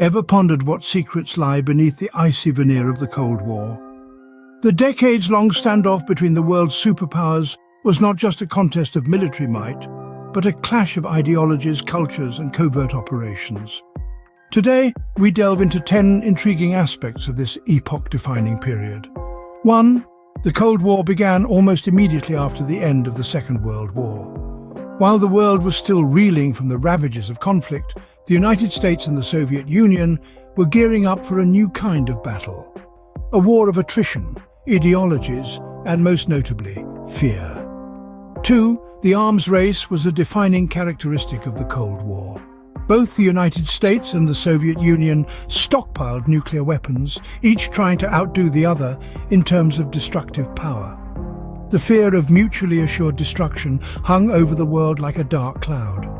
Ever pondered what secrets lie beneath the icy veneer of the Cold War? The decades-long standoff between the world's superpowers was not just a contest of military might, but a clash of ideologies, cultures, and covert operations. Today, we delve into 10 intriguing aspects of this epoch-defining period. 1. The Cold War began almost immediately after the end of the Second World War. While the world was still reeling from the ravages of conflict, the United States and the Soviet Union were gearing up for a new kind of battle. A war of attrition, ideologies, and most notably, fear. 2. The arms race was a defining characteristic of the Cold War. Both the United States and the Soviet Union stockpiled nuclear weapons, each trying to outdo the other in terms of destructive power. The fear of mutually assured destruction hung over the world like a dark cloud.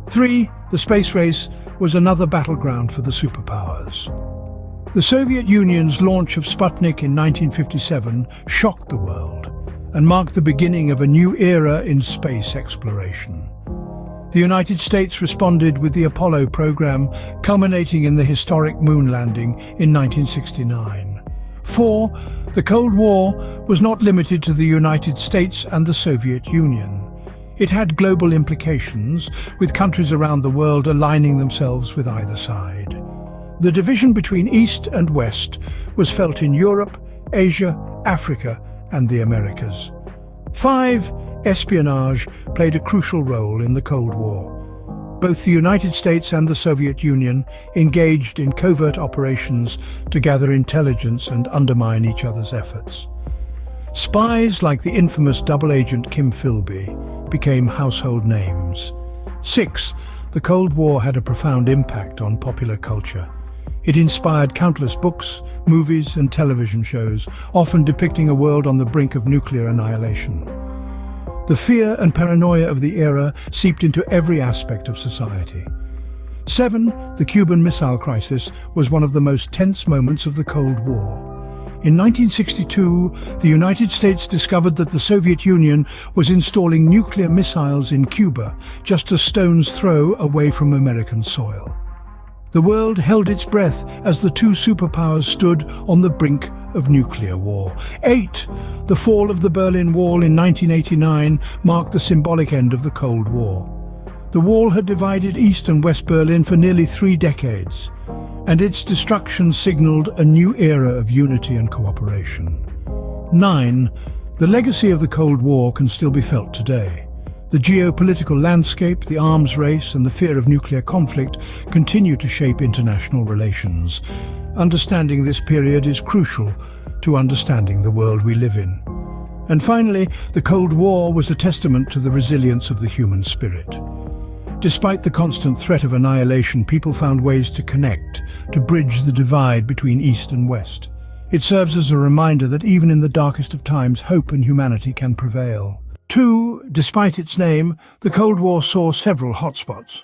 3. The space race was another battleground for the superpowers. The Soviet Union's launch of Sputnik in 1957 shocked the world and marked the beginning of a new era in space exploration. The United States responded with the Apollo program, culminating in the historic moon landing in 1969. 4. The Cold War was not limited to the United States and the Soviet Union. It had global implications, with countries around the world aligning themselves with either side. The division between East and West was felt in Europe, Asia, Africa, and the Americas. 5. Espionage played a crucial role in the Cold War. Both the United States and the Soviet Union engaged in covert operations to gather intelligence and undermine each other's efforts. Spies like the infamous double agent Kim Philby became household names. 6. The Cold War had a profound impact on popular culture. It inspired countless books, movies, and television shows, often depicting a world on the brink of nuclear annihilation. The fear and paranoia of the era seeped into every aspect of society. 7. The Cuban Missile Crisis was one of the most tense moments of the Cold War. In 1962, the United States discovered that the Soviet Union was installing nuclear missiles in Cuba, just a stone's throw away from American soil. The world held its breath as the two superpowers stood on the brink of nuclear war. 8. The fall of the Berlin Wall in 1989 marked the symbolic end of the Cold War. The wall had divided East and West Berlin for nearly 3 decades, and its destruction signaled a new era of unity and cooperation. 9. The legacy of the Cold War can still be felt today. The geopolitical landscape, the arms race, and the fear of nuclear conflict continue to shape international relations. Understanding this period is crucial to understanding the world we live in. And finally, the Cold War was a testament to the resilience of the human spirit. Despite the constant threat of annihilation, people found ways to connect, to bridge the divide between East and West. It serves as a reminder that even in the darkest of times, hope and humanity can prevail. 2. Despite its name, the Cold War saw several hotspots.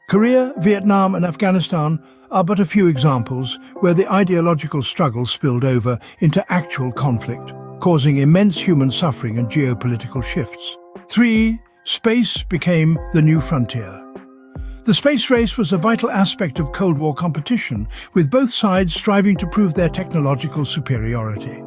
Korea, Vietnam, and Afghanistan are but a few examples where the ideological struggle spilled over into actual conflict, causing immense human suffering and geopolitical shifts. 3. Space became the new frontier. The space race was a vital aspect of Cold War competition, with both sides striving to prove their technological superiority.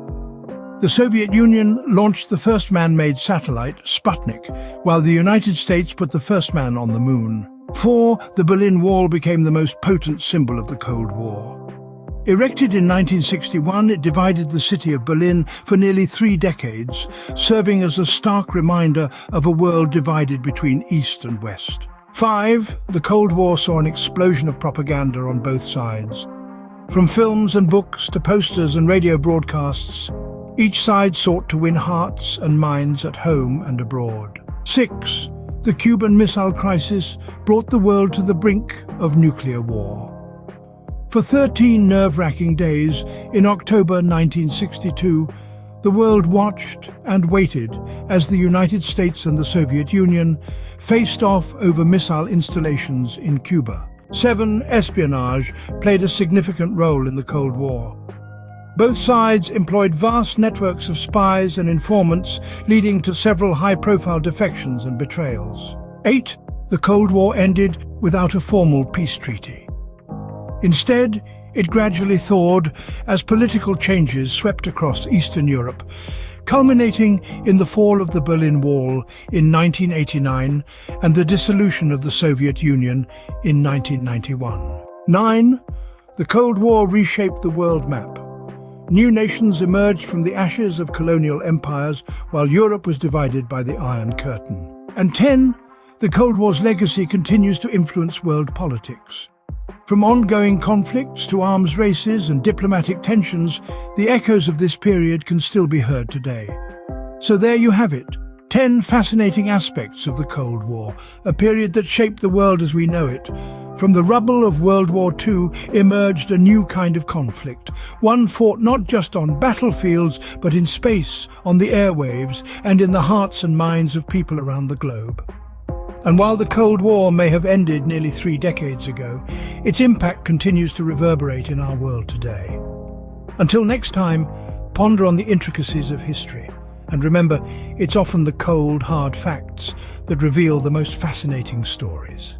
The Soviet Union launched the first man-made satellite, Sputnik, while the United States put the first man on the moon. 4. The Berlin Wall became the most potent symbol of the Cold War. Erected in 1961, it divided the city of Berlin for nearly 3 decades, serving as a stark reminder of a world divided between East and West. 5. The Cold War saw an explosion of propaganda on both sides. From films and books to posters and radio broadcasts, each side sought to win hearts and minds at home and abroad. 6. The Cuban Missile Crisis brought the world to the brink of nuclear war. For 13 nerve-wracking days in October 1962, the world watched and waited as the United States and the Soviet Union faced off over missile installations in Cuba. 7. Espionage played a significant role in the Cold War. Both sides employed vast networks of spies and informants, leading to several high-profile defections and betrayals. 8. The Cold War ended without a formal peace treaty. Instead, it gradually thawed as political changes swept across Eastern Europe, culminating in the fall of the Berlin Wall in 1989 and the dissolution of the Soviet Union in 1991. 9. The Cold War reshaped the world map. New nations emerged from the ashes of colonial empires while Europe was divided by the Iron Curtain. And 10. The Cold War's legacy continues to influence world politics. From ongoing conflicts to arms races and diplomatic tensions, the echoes of this period can still be heard today. So there you have it, 10 fascinating aspects of the Cold War, a period that shaped the world as we know it. From the rubble of World War II emerged a new kind of conflict, one fought not just on battlefields, but in space, on the airwaves, and in the hearts and minds of people around the globe. And while the Cold War may have ended nearly 3 decades ago, its impact continues to reverberate in our world today. Until next time, ponder on the intricacies of history. And remember, it's often the cold, hard facts that reveal the most fascinating stories.